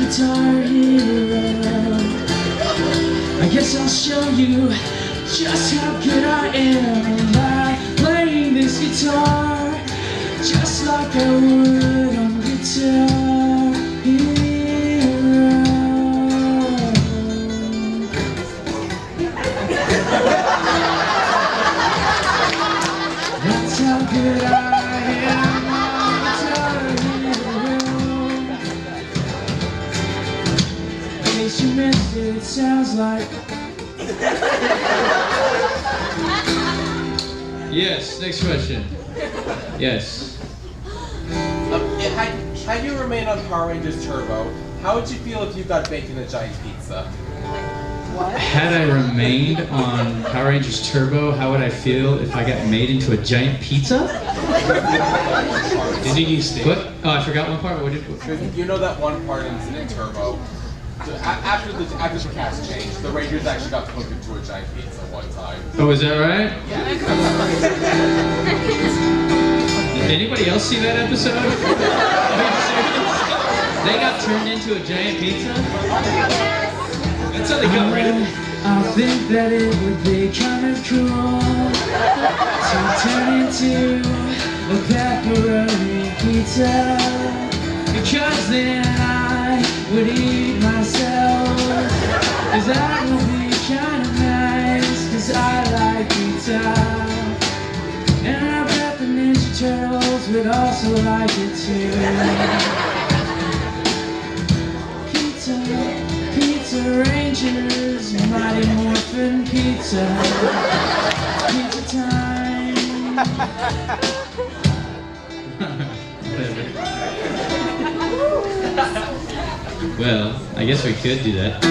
Guitar Hero. I guess I'll show you just how good I am by playing this guitar, just like I would on Guitar Hero. That's how good I am on Guitar Hero. In case you missed it, it sounds like. Yes, next question. Yes. Had you remained on Power Rangers Turbo, how would you feel if you got baked in a giant pizza? What? Had I remained on Power Rangers Turbo, how would I feel if I got made into a giant pizza? Did you use What? Oh, I forgot one part. What did? You know that one part in Turbo? After the cast changed, the Rangers actually got put into a giant pizza one time. Oh, is that right? Yeah. Did anybody else see that episode? Are you serious? They got turned into a giant pizza? That's how they got rid of it. I think that it would be kind of cool to turn into a pepperoni pizza, because then I would eat myself, cause that would be kind of nice, cause I like pizza. And I bet the Ninja Turtles would also like it too. Pizza Rangers, Mighty Morphin Pizza. Pizza time. Well, I guess we could do that.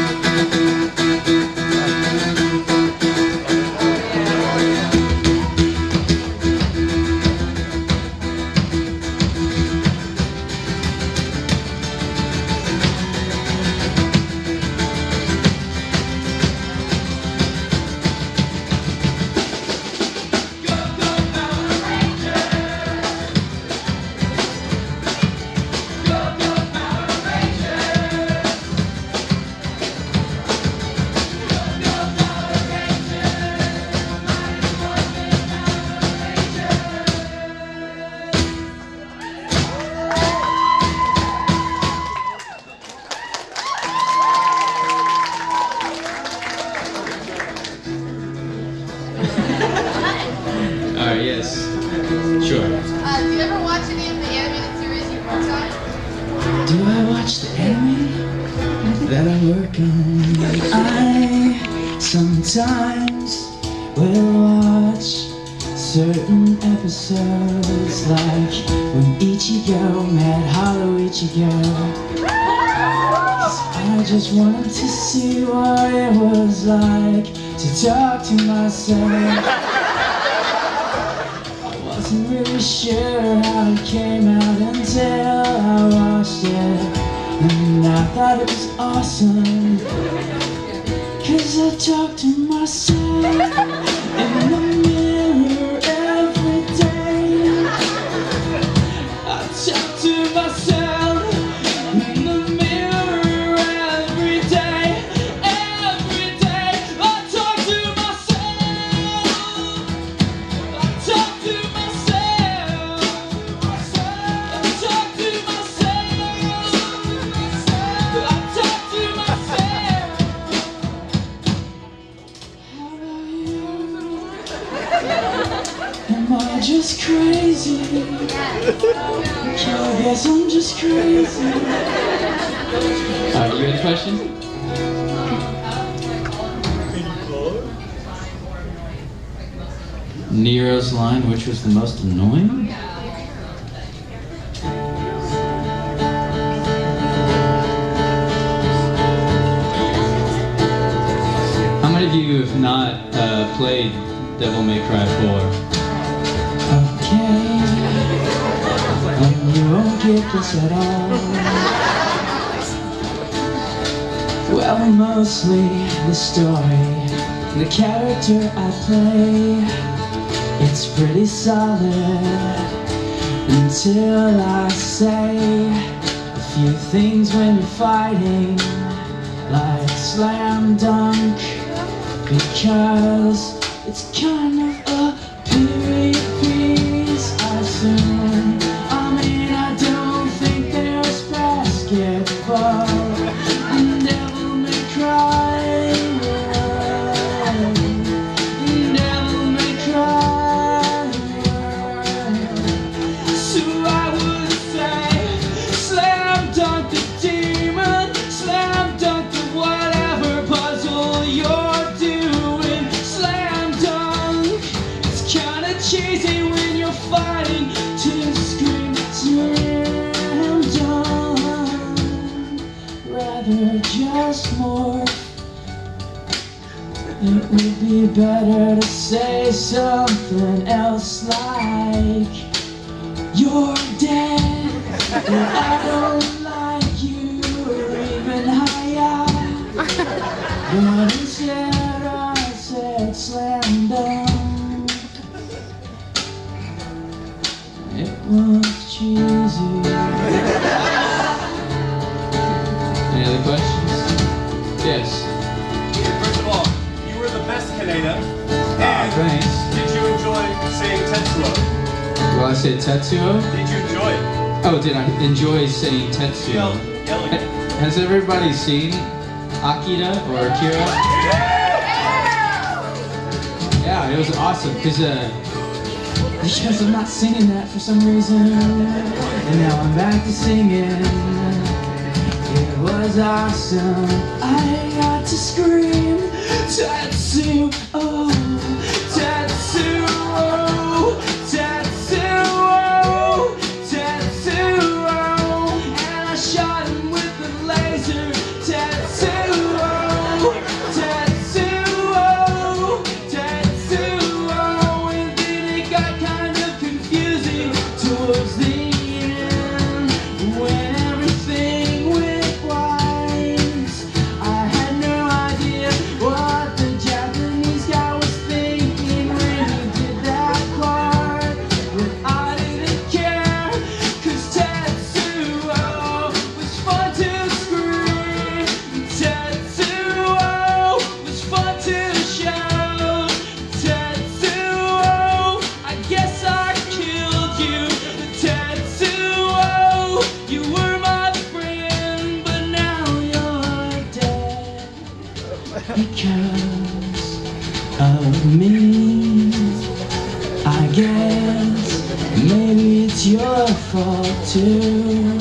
Alright, yes. Sure. Do you ever watch any of the animated series you worked on? Do I watch the anime that I work on? I sometimes will watch certain episodes, like when Ichigo met Hollow Ichigo. 'Cause I just wanted to see what it was like to talk to myself. Wasn't really sure how it came out until I watched it, and I thought it was awesome, 'cause I talk to myself in the mirror every day. I talk to myself in the mirror every day. Every day I talk to myself. I talk to myself. I talk to myself. I talk to myself. How about you? Am I just crazy? I guess I'm just crazy. Alright, you had a question? Nero's line, which was the most annoying? How many of you have not played Devil May Cry 4? Okay, and you won't get this at all. Well, mostly the story, the character I play, it's pretty solid until I say few things when you're fighting, like slam dunk, because it's kind of a period piece, I assume. I mean, I don't think there's basketball, and devil may cry, devil may cry. So I would say, slam dunk the demon, slam dunk the whatever puzzle you're doing, slam dunk. It's kinda cheesy when you're fighting to scream slam dunk. Rather just more. It would be better to say something else like, you're dead, and I don't like you, or even higher. But instead I said slam dunk. It was cheesy. Any other questions? Yes. First of all, you were the best Kaneda. Thanks. Did you enjoy saying Tetsuo? Well, I said Tetsuo. Did you enjoy it? Oh, did I enjoy saying Tetsuo? Yelling. Has everybody seen Akira or Akira? Yeah, it was awesome because I'm not singing that for some reason, and now I'm back to singing. It was awesome. I got to scream, Tetsuo, Tetsuo, Tetsuo, Tetsuo, and I shot him with the laser. Tetsuo, Tetsuo, Tetsuo, and then it got kind of confusing towards the end when everything went white. I had no idea what the Japanese guy was thinking when he did that part, but I didn't care, 'cause Tetsuo was fun to scream, Tetsuo was fun to shout, Tetsuo, I guess I killed you, Tetsuo, you were my friend, but now you're dead because of me. I guess maybe it's your fault too.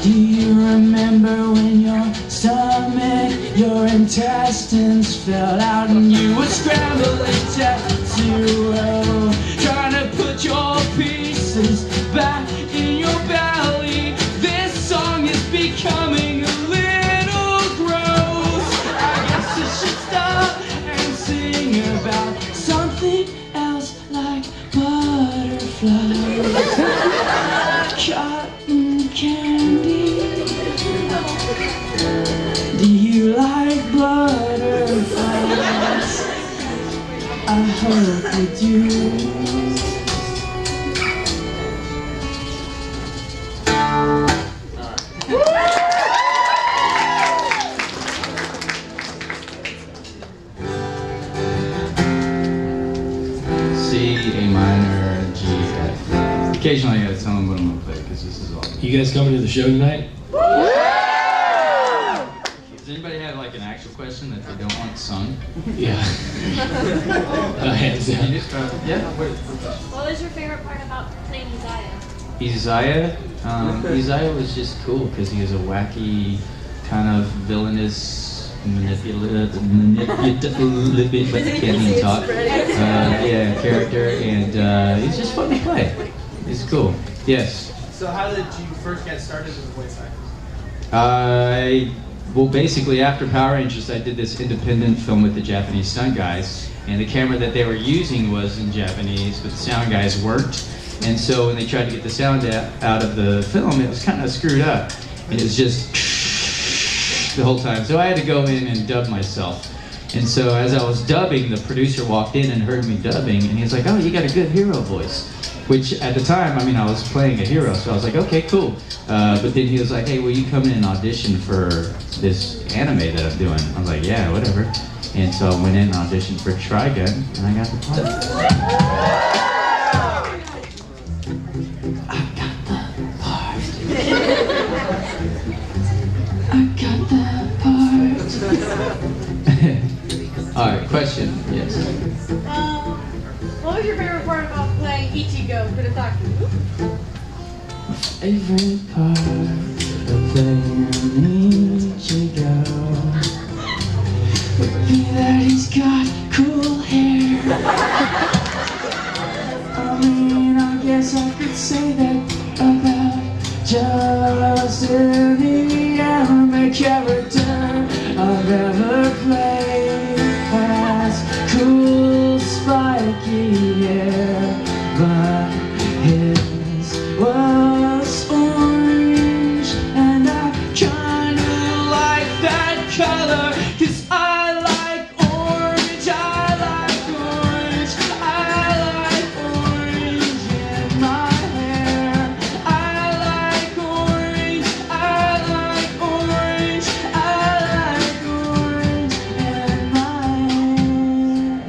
Do you remember when your stomach, your intestines fell out and you were scrambling Tetsuo, trying to put your pieces back in your belly? This song is becoming a little gross. I guess I should stop and sing about something else like butterflies, cotton candy. Do you like butterflies? I hope you do. C, A minor, G, F. Occasionally I gotta tell them what I'm gonna play because this is all. You guys coming to the show tonight? Does anybody have like an actual question that they don't want sung? Yeah. Hands Can down. you just yeah. What was your favorite part about playing Uzziah? Isaiah, Isaiah was just cool because he was a wacky, kind of villainous, manipulative, but can't even talk. Yeah, character, and he's just fun to play. He's cool. Yes. So how did you first get started as a voice actor? Well, basically after Power Rangers, I did this independent film with the Japanese stunt guys, and the camera that they were using was in Japanese, but the sound guys weren't. And so when they tried to get the sound out of the film, it was kind of screwed up. And it was just the whole time. So I had to go in and dub myself. And so as I was dubbing, the producer walked in and heard me dubbing, and he was like, "Oh, you got a good hero voice." Which at the time, I mean, I was playing a hero, so I was like, okay, cool. But then he was like, hey, will you come in and audition for this anime that I'm doing? I was like, yeah, whatever. And so I went in and auditioned for Trigun, and I got the part. I got the part. I got the part. All right, question, yes. What was your favorite part about playing Ichigo for the Taki? Favorite part of playing Ichigo would be that he's got cool hair. I mean, I guess I could say that about just any anime character I've ever played. Has cool spiky hair, but his was orange, and I kinda like that color, 'cause I like orange, I like orange, I like orange in my hair. I like orange, I like orange, I like orange in my hair.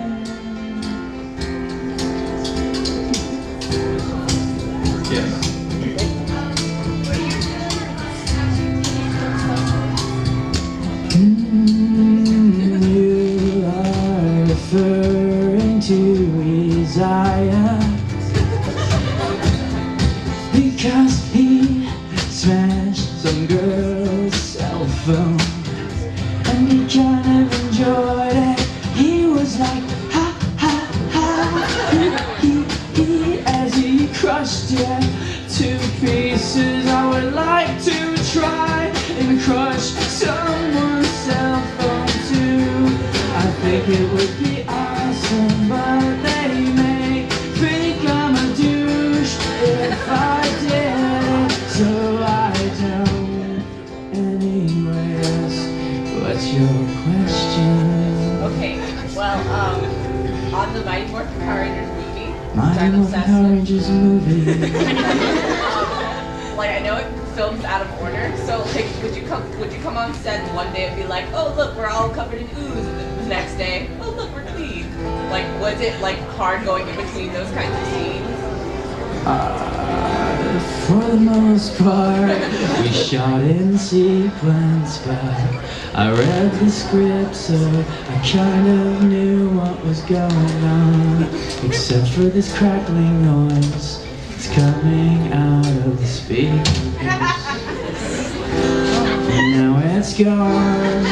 Yes. You are referring to Isaiah because he smashed some girl's cell phone, and he kind of enjoyed it. He was like, ha ha ha, he as he crushed it to pieces. I would like to try and crush someone's cell phone too. I think it would be awesome, but they may think I'm a douche if I did, so I don't. Anyways, what's your question? Okay, well, on the Mighty Morphin Power Rangers movie, which Mighty I'm Morphin obsessed Power with, Rangers movie. like I know it films out of order, so like, would you come on set and one day and be like, oh look, we're all covered in ooze, and then the next day, oh look, we're clean. Like, was it like hard going in between those kinds of scenes? For the most part, we shot in sequence, but I read the script, so I kind of knew what was going on, except for this crackling noise. It's coming out of the speakers. And now it's gone.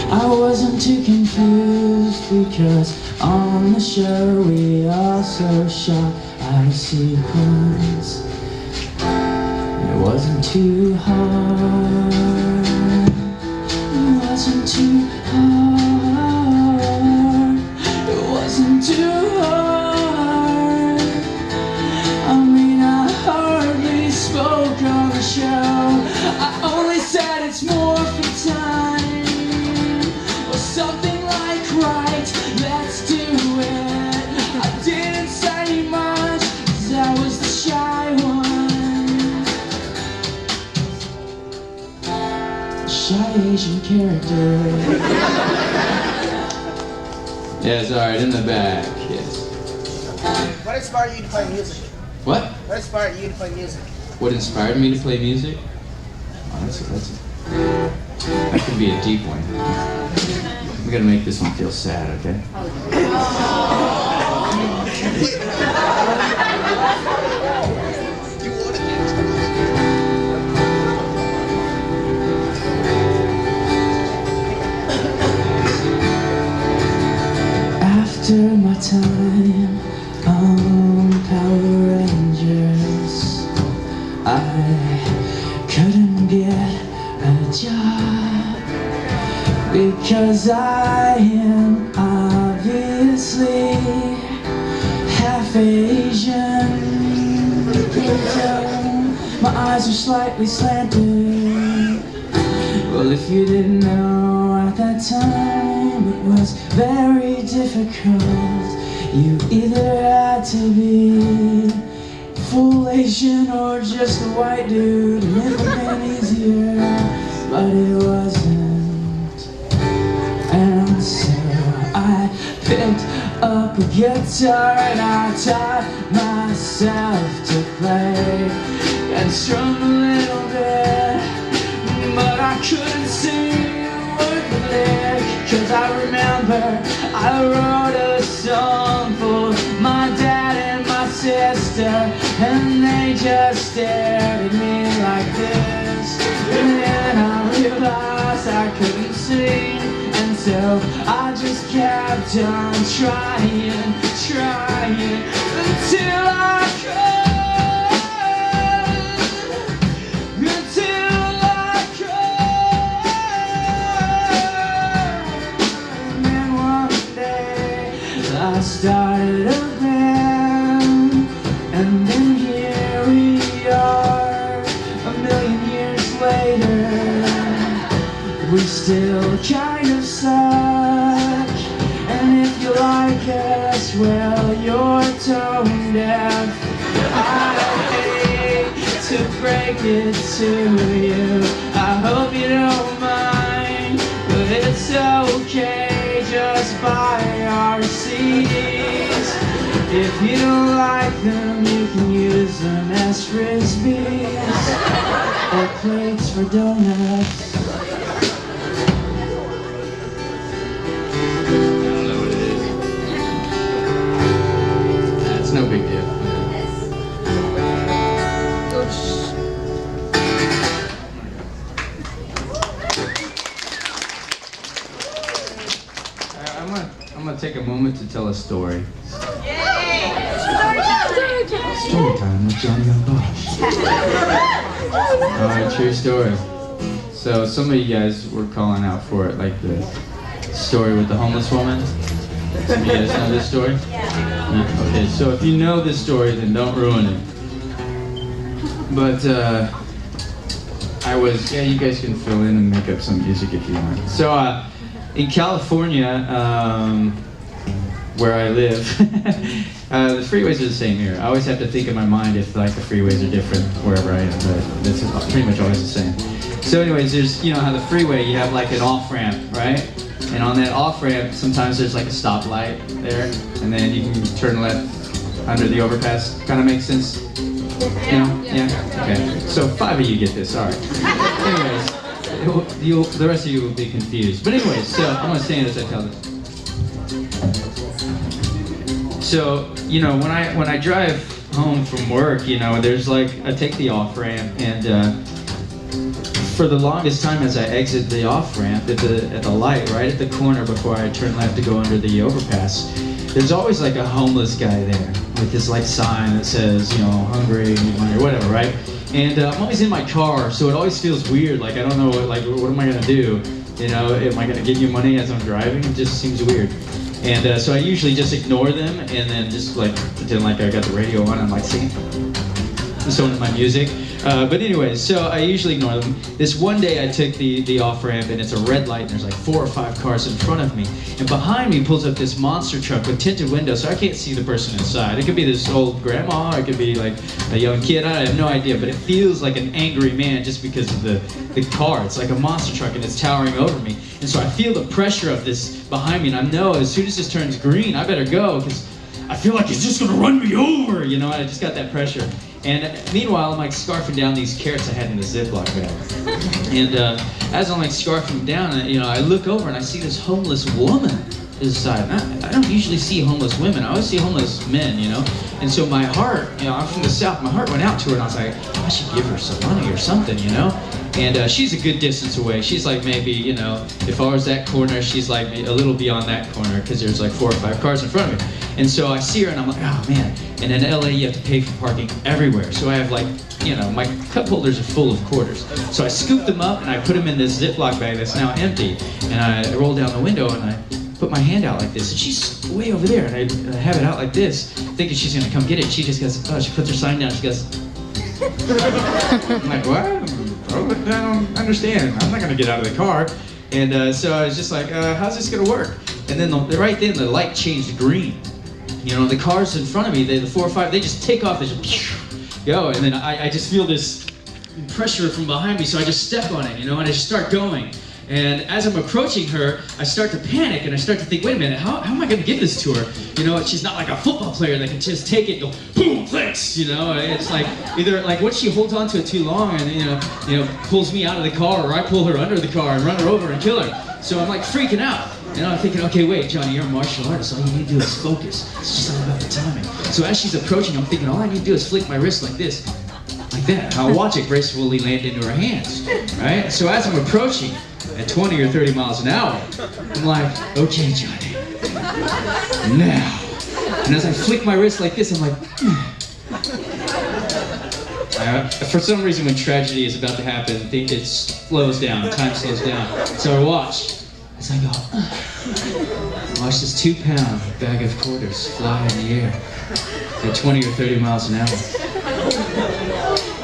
I wasn't too confused because on the show we also shot out of sequence. It wasn't too hard. It wasn't too hard. It wasn't too hard. I mean, I hardly spoke on the show. I only said it's more for time, or something like, right, let's do it. I didn't say much, 'cause I was the shy one. Shy Asian character. Yes, all right, in the back, yes. What inspired you to play music? What? What inspired you to play music? What inspired me to play music? Oh, that could be a deep one. We gotta make this one feel sad, okay? After my time on Power Rangers, I couldn't get a job because I am obviously half Asian. My eyes are slightly slanted. Well, if you didn't know, at that time it was very difficult. You either had to be full Asian or just a white dude, and it would've been easier, but it wasn't. And so I picked up a guitar and I taught myself to play and strum a little bit, but I couldn't sing worth a lick, 'cause I remember I wrote a song for my dad and my sister, and they just stared at me like this, and then I realized I couldn't sing, and so I just kept on trying until I could, and then one day I started a band, and then here we are, a million years later, we still kind of suck, and if you like us, well, you're tone deaf. I hate to break it to you, I hope you don't mind, but it's okay, just buy our CDs. If you don't like them, you can use them as frisbees or plates for donuts. It's no big deal. I'm gonna take a moment to tell a story. Story time with Johnny and Bosch. Alright, true story. So some of you guys were calling out for it, like the story with the homeless woman. Some of you guys know this story? Yeah. Okay, so if you know this story, then don't ruin it. But you guys can fill in and make up some music if you want. So in California, where I live, the freeways are the same here. I always have to think in my mind if like the freeways are different wherever I am, but that's pretty much always the same. So anyways, there's, you know how the freeway, you have like an off-ramp, right? And on that off-ramp, sometimes there's like a stoplight there, and then you can turn left under the overpass. Kind of makes sense? You know? Yeah? Okay. So 5 of you get this, alright. Anyways, the rest of you will be confused. But anyways, so I'm going to say it as I tell this. So, you know, when I drive home from work, you know, there's like, I take the off-ramp, and for the longest time as I exit the off-ramp at the light, right at the corner before I turn left to go under the overpass, there's always like a homeless guy there with this like sign that says, you know, hungry, need money, or whatever, right? And I'm always in my car, so it always feels weird, like I don't know, like what am I gonna do? You know, am I gonna give you money as I'm driving? It just seems weird. And so I usually just ignore them and then just like pretend like I got the radio on, I'm like singing, listening to my music. But anyways, so I usually ignore them. This one day I took the off-ramp, and it's a red light, and there's like 4 or 5 cars in front of me. And behind me pulls up this monster truck with tinted windows, so I can't see the person inside. It could be this old grandma, it could be like a young kid, I have no idea, but it feels like an angry man just because of the car. It's like a monster truck, and it's towering over me. And so I feel the pressure of this behind me, and I know as soon as this turns green, I better go, because I feel like it's just gonna run me over, you know, I just got that pressure. And meanwhile, I'm like scarfing down these carrots I had in the Ziploc bag. And as I'm like scarfing down, you know, I look over and I see this homeless woman inside. I don't usually see homeless women, I always see homeless men, you know. And so my heart, you know, I'm from the South, my heart went out to her, and I was like, I should give her some money or something, you know. And she's a good distance away. She's like maybe, you know, if I was that corner, she's like a little beyond that corner, because there's like 4 or 5 cars in front of me. And so I see her and I'm like, oh man. And in LA, you have to pay for parking everywhere. So I have like, you know, my cup holders are full of quarters. So I scoop them up and I put them in this Ziploc bag that's now empty. And I roll down the window and I put my hand out like this. And she's way over there. And I have it out like this, thinking she's gonna come get it. She just goes, oh, she puts her sign down. She goes, I'm like, what? I don't understand. I'm not gonna get out of the car. And so I was just like, how's this gonna work? And then right then the light changed green. you know, the cars in front of me, the 4 or 5, they just take off, they just go, and then I just feel this pressure from behind me, so I just step on it, you know, and I just start going. And as I'm approaching her, I start to panic, and I start to think, wait a minute, how am I going to give this to her? You know, she's not like a football player that can just take it and go, boom, clicks, you know? It's like, either, like, once she holds on to it too long and, you know, pulls me out of the car, or I pull her under the car and run her over and kill her. So I'm, like, freaking out. And I'm thinking, okay, wait, Johnny, you're a martial artist. All you need to do is focus. It's just all about the timing. So as she's approaching, I'm thinking, all I need to do is flick my wrist like this. Like that. I'll watch it gracefully land into her hands, right? So as I'm approaching at 20 or 30 miles an hour, I'm like, okay, Johnny, now. And as I flick my wrist like this, I'm like, for some reason when tragedy is about to happen, it slows down, time slows down. So I watch as I go, watch this 2-pound bag of quarters fly in the air at 20 or 30 miles an hour.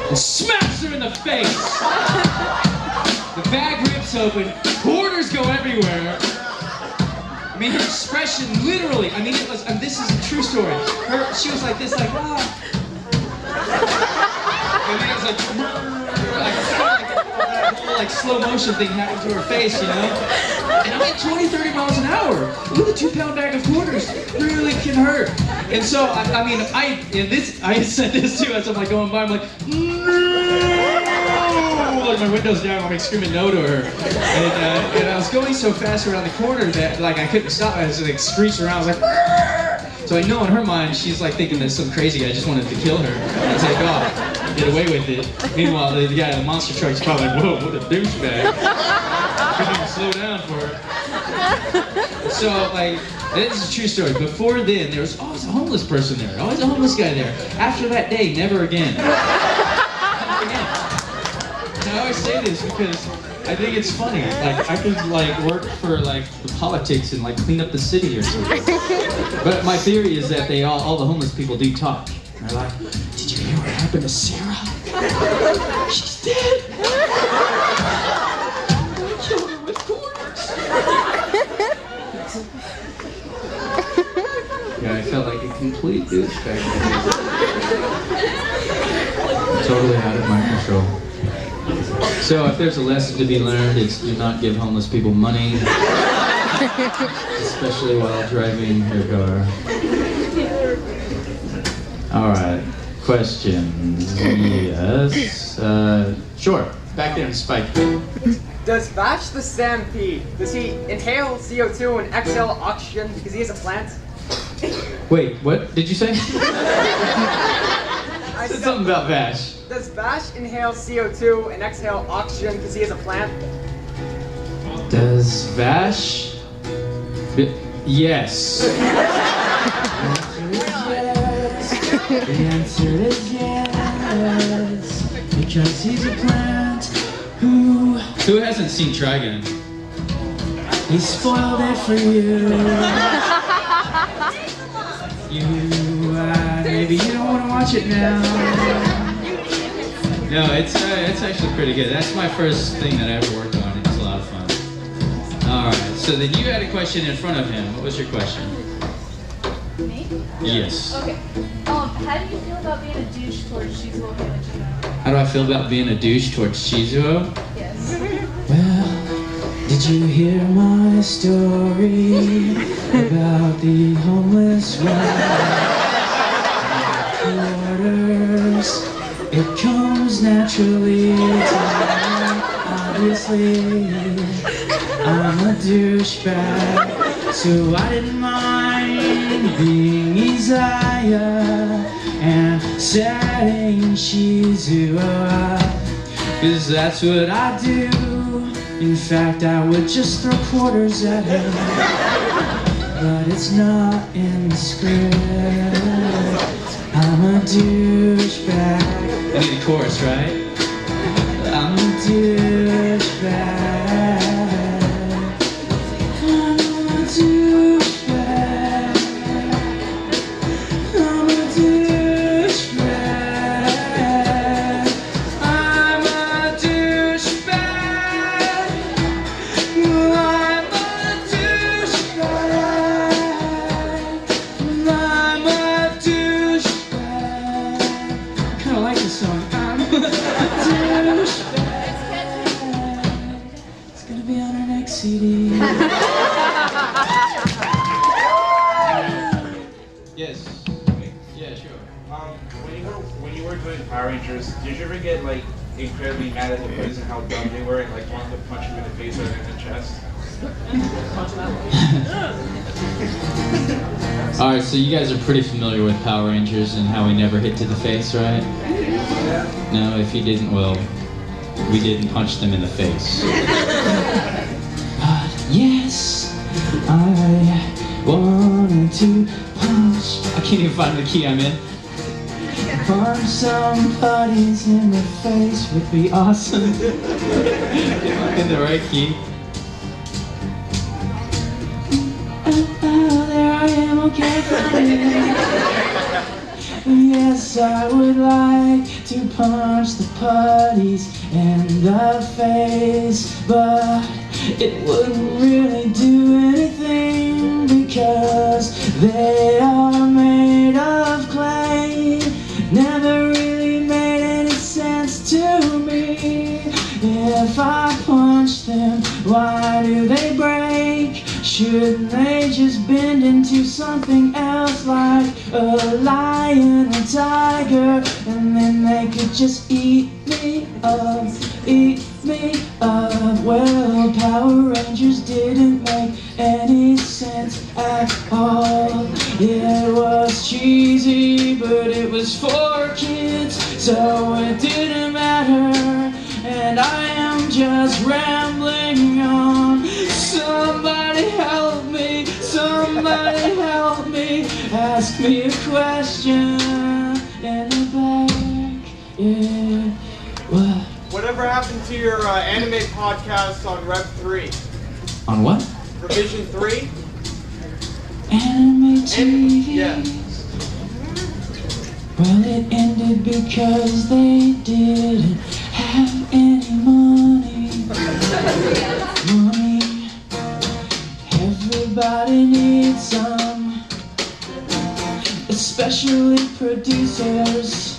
And smacks her in the face. The bag rips open, quarters go everywhere. I mean, her expression literally, I mean, it was, this is a true story. She was like this, like, ah. And then it was like slow motion thing happened to her face, you know? And I'm at 20, 30 miles an hour with a 2-pound bag of quarters. Really can hurt. And so, I said this too as I'm like going by, I'm like, no! Like my window's down, I'm like screaming no to her. And I was going so fast around the corner that like I couldn't stop. I was like screeching around, I was like, Rrr! So I know in her mind, she's like thinking that some crazy guy just wanted to kill her and take off, get away with it. Meanwhile, the guy in the monster truck's probably like, whoa, what a douchebag. Couldn't even slow down for her. So, like, this is a true story. Before then, there was always a homeless person there, always a homeless guy there. After that day, never again. Never again. And I always say this because I think it's funny. Like, I could, like, work for, like, the politics and, like, clean up the city or something. But my theory is that all the homeless people do talk. And they're like, did you hear what happened to Sarah? She's dead. Killed her with quarters. Yeah, I felt like a complete douchebag. Totally out of my control. So if there's a lesson to be learned, it's do not give homeless people money, especially while driving your car. All right, questions? Yes. Sure. Back there in Spike. Does Bosch the Stampede, does he inhale CO2 and exhale oxygen because he is a plant? Wait, what did you say? I said something about Vash. Does Bosch inhale CO2 and exhale oxygen because he is a plant? Does Vash? Yes. The answer is yes, because he's a plant who hasn't seen Trigun? he spoiled it for you. Maybe you don't want to watch it now. No, it's actually pretty good. That's my first thing that I ever worked on. It's a lot of fun. All right, so then you had a question in front of him. What was your question? Me? Yes. Okay. How do you feel about being a douche towards Shizuo Himachino? How do I feel about being a douche towards Shizuo? Yes. Well, did you hear my story about the homeless quarters? It comes naturally to me, obviously. I'm a douchebag, so I didn't mind being Isaiah and setting Shizuo up, 'cause that's what I do. In fact, I would just throw quarters at him, but it's not in the script. I'm a douchebag. I need a chorus, right? I'm a douchebag. I'm a douchebag. I'm a douchebag. I'm a douchebag. I'm a douchebag. I'm Did you ever get like incredibly mad at the boys and how dumb they were and like wanted to punch them in the face or in the chest? Alright, so you guys are pretty familiar with Power Rangers and how we never hit to the face, right? No, if you didn't, well, we didn't punch them in the face. But yes, I wanted to punch. I can't even find the key I'm in. Punch somebody's in the face would be awesome. In the right key. Oh, there I am, okay, yes, I would like to punch the putties in the face, but it wouldn't really do anything because they are made of clay. Never really made any sense to me. If I punch them, why do they break? Shouldn't they just bend into something else like a lion or tiger? And then they could just eat me up, eat me up. Well, Power Rangers didn't make any sense at all. It was cheesy, but it was for kids, so it didn't matter. And I am just rambling on. Somebody help me, somebody help me. Ask me a question in the back. Yeah, what? Whatever happened to your anime podcast on Rev 3? On what? Revision 3? Anime TV. Yeah. Well, it ended because they didn't have any money. Money. Everybody needs some, especially producers,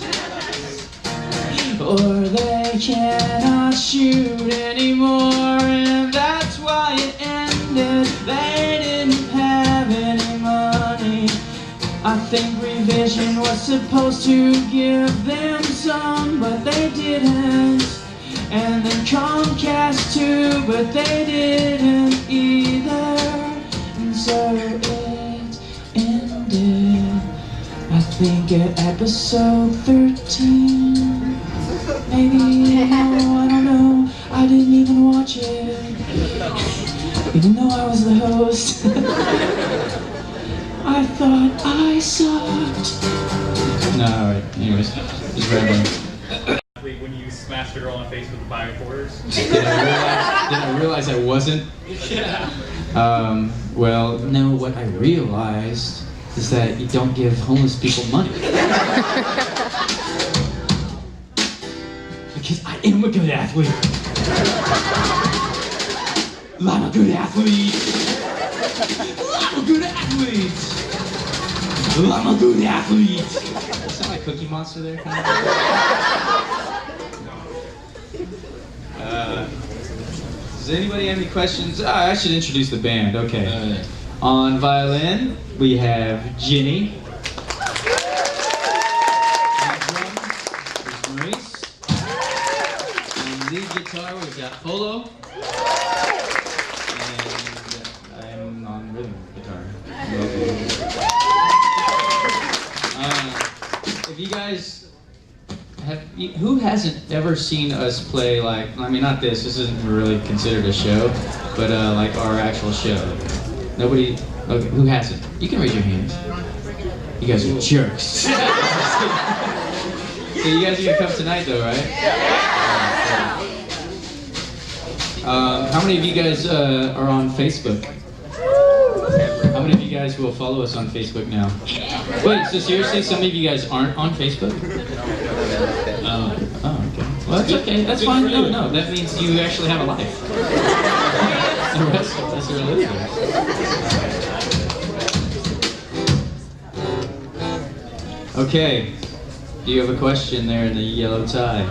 or they cannot shoot anymore, and that's why it ended. They didn't have any money. I think Revision was supposed to give them some, but they didn't. And then Comcast too, but they didn't either. And so it ended, I think at episode 13. Maybe, no, I don't know. I didn't even watch it, even though I was the host. I thought I sucked. No, alright, anyways, just rambling. When you smashed a girl on the face with the bioreporters? Did I realize I wasn't? Yeah. Well, no, what I realized is that you don't give homeless people money. Because I am a good athlete. I'm a good athlete. I'm a good athlete. I'm a good athlete. Sound like Cookie Monster there? Kind of? Does anybody have any questions? I should introduce the band. Okay. On violin, we have Ginny. On drums, there's Maurice. On lead guitar, we've got Polo. And I'm on rhythm guitar. If you guys who hasn't ever seen us play, like, I mean, not this isn't really considered a show, but like our actual show? Nobody? Okay, who hasn't? You can raise your hands. You guys are jerks. So you guys are gonna come tonight though, right? Yeah. How many of you guys are on Facebook? How many of you guys will follow us on Facebook now? Wait, so seriously, some of you guys aren't on Facebook? Oh, okay. Well, that's okay. That's fine. No, that means you actually have a life. The rest of us are losers. Okay. Do you have a question there in the yellow tie?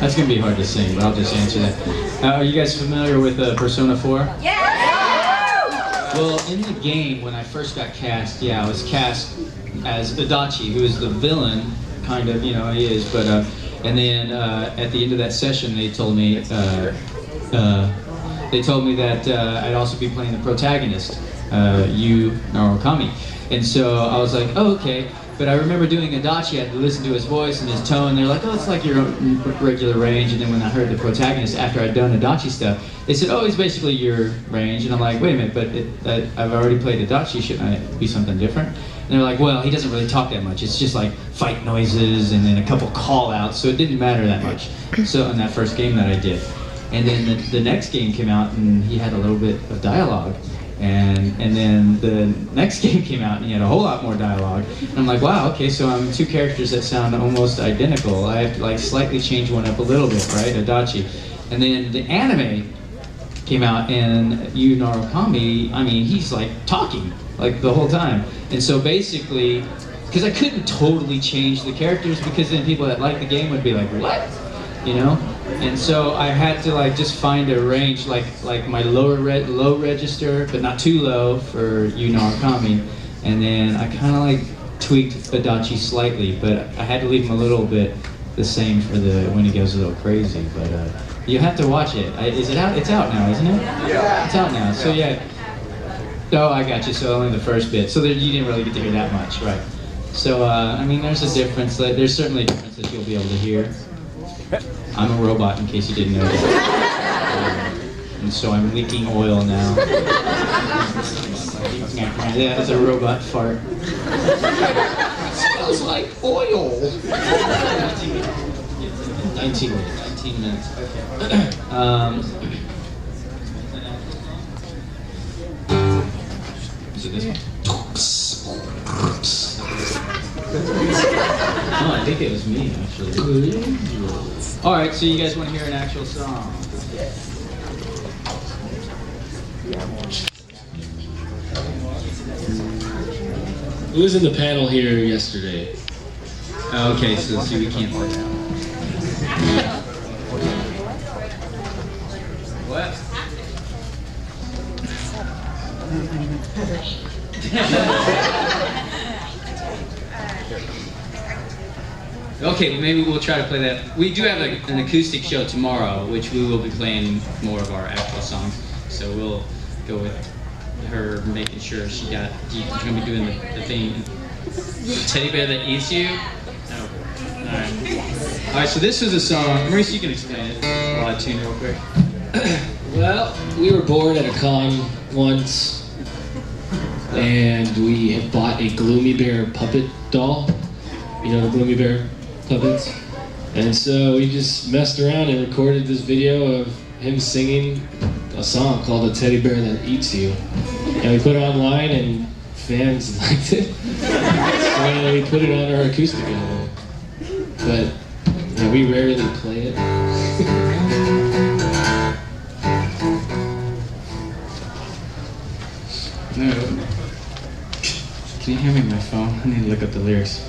That's gonna be hard to sing, but I'll just answer that. Are you guys familiar with Persona 4? Yeah! Well, in the game, when I first got cast, I was cast as Adachi, who is the villain, kind of, you know, he is, but, and then at the end of that session, they told me that I'd also be playing the protagonist, Yu Narukami. And so I was like, oh, okay. But I remember doing Adachi, I had to listen to his voice and his tone. They're like, oh, it's like your regular range. And then when I heard the protagonist, after I'd done Adachi stuff, they said, oh, he's basically your range. And I'm like, wait a minute, but I've already played Adachi. Shouldn't I be something different? And they're like, well, he doesn't really talk that much. It's just like fight noises and then a couple call-outs. So it didn't matter that much. So in that first game that I did. And then the next game came out and he had a little bit of dialogue. And then the next game came out and he had a whole lot more dialogue. And I'm like, wow, okay, so I'm two characters that sound almost identical. I have to like slightly change one up a little bit, right? Adachi. And then the anime came out and Yu Narukami, I mean, he's like talking like the whole time. And so basically, because I couldn't totally change the characters because then people that like the game would be like, what? You know? And so I had to like just find a range like my low register, but not too low for Yu Narukami. And then I kind of like tweaked Adachi slightly, but I had to leave him a little bit the same for the when he goes a little crazy. But you have to watch it. Is it out? It's out now, isn't it? Yeah. It's out now. So yeah. Oh, I got you. So only the first bit. So there, you didn't really get to hear that much, right? So I mean, there's a difference. There's certainly a difference that you'll be able to hear. I'm a robot, in case you didn't know that. And so I'm leaking oil now. Yeah, it's a robot fart. It smells like oil. 19 minutes. Okay. Is it this one? Oh, I think it was me, actually. All right, so you guys want to hear an actual song? Who was in the panel here yesterday? Oh, okay, so see, we can't play that. What? Okay, well maybe we'll try to play that. We do have an acoustic show tomorrow, which we will be playing more of our actual songs. So we'll go with her making sure she's going to be doing the thing. The teddy bear that eats you? No. All right, so this is a song. Maurice, you can explain it while I tune real quick. Well, we were bored at a con once, and we had bought a Gloomy Bear puppet doll. You know the Gloomy Bear puppets? And so we just messed around and recorded this video of him singing a song called "A Teddy Bear That Eats You." And we put it online and fans liked it. So we put it on our acoustic album. But we rarely play it. No. Can you hand me my phone? I need to look up the lyrics.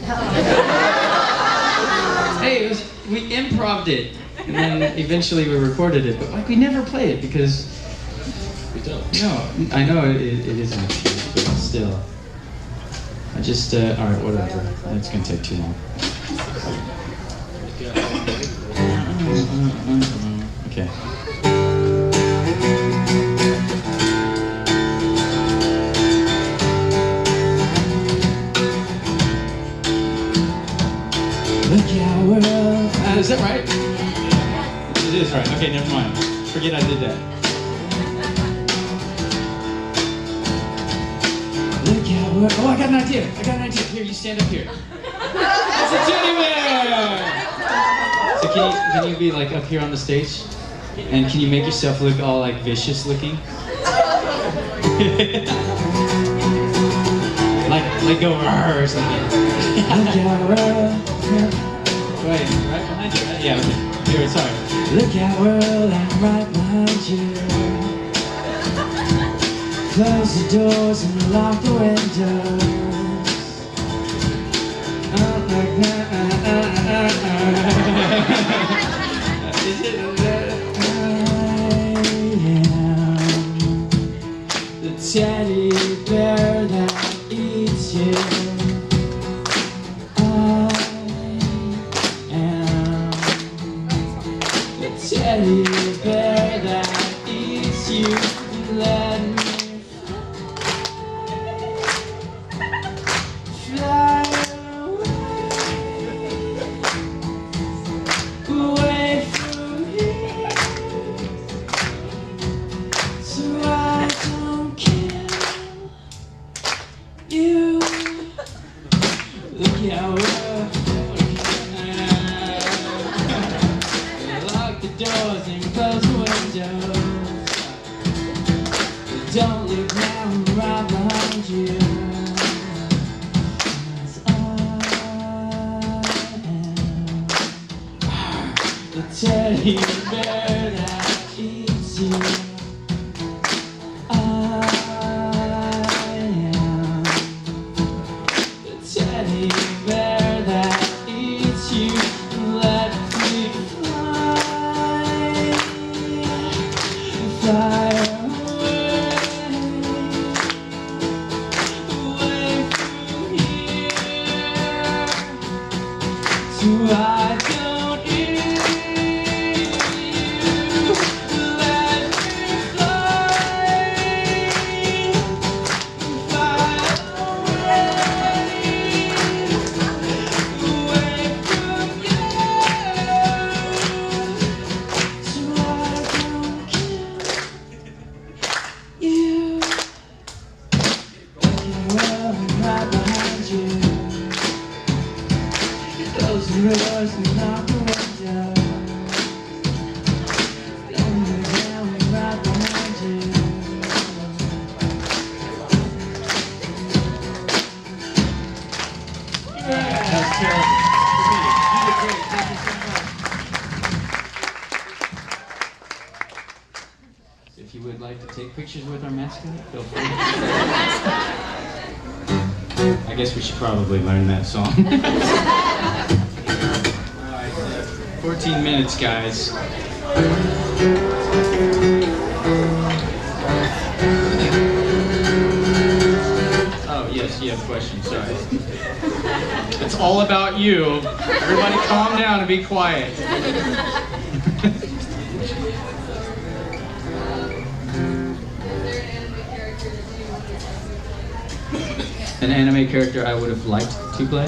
Hey, we improv'd it, and then eventually we recorded it, but like we never play it because We don't. no, I know it is an excuse, but still. I just all right, whatever. It's gonna take too long. Okay. Look at world. Is that right? It is right. Okay, never mind. Forget I did that. Look at world. Oh, I got an idea. Here, you stand up here. It's a teddy bear! So can you be like up here on the stage? And can you make yourself look all like vicious looking? like go or something. Look at world. Right behind you. Yeah, okay. Here, sorry. Look at world, I'm right behind you. Close the doors and lock the windows. Is it that I am the teddy bear that eats you? I am the teddy bear that eats you. Let me fly away from here, so I don't kill you. Look how lock the doors and close the windows. Don't look now, I'm right behind you. 'Cause I am the teddy bear that eats you. I am the teddy bear that eats you. Let me fly, fly away, away from here, so I don't eat you. Let me fly, fly away, away from you, so I don't kill you. Well, I'm right behind you. Close the doors and knock the window. Don't look down, I'm right behind you. That's terrible. You did great. Thank you so much. If you would like to take pictures with our mascot, feel free. I guess we should probably learn that song. All right, 14 minutes, guys. Oh, yes, you have a question. Sorry. It's all about you. Everybody calm down and be quiet. An anime character I would have liked to play?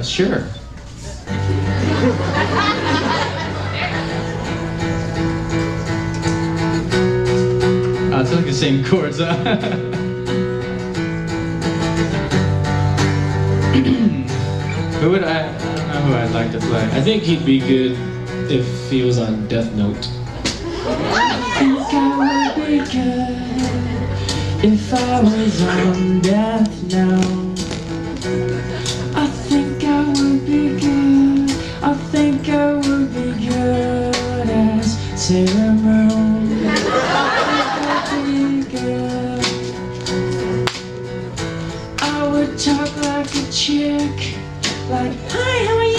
Sure. Oh, it's like the same chords, huh? Who would I don't know who I'd like to play. I think he'd be good if he was on Death Note. I think I would be good if I was on Death Note. I think I would be good. I think I would be good as Sailor Moon. I think I'd be good. I would talk like a chick, like, hi, how are you?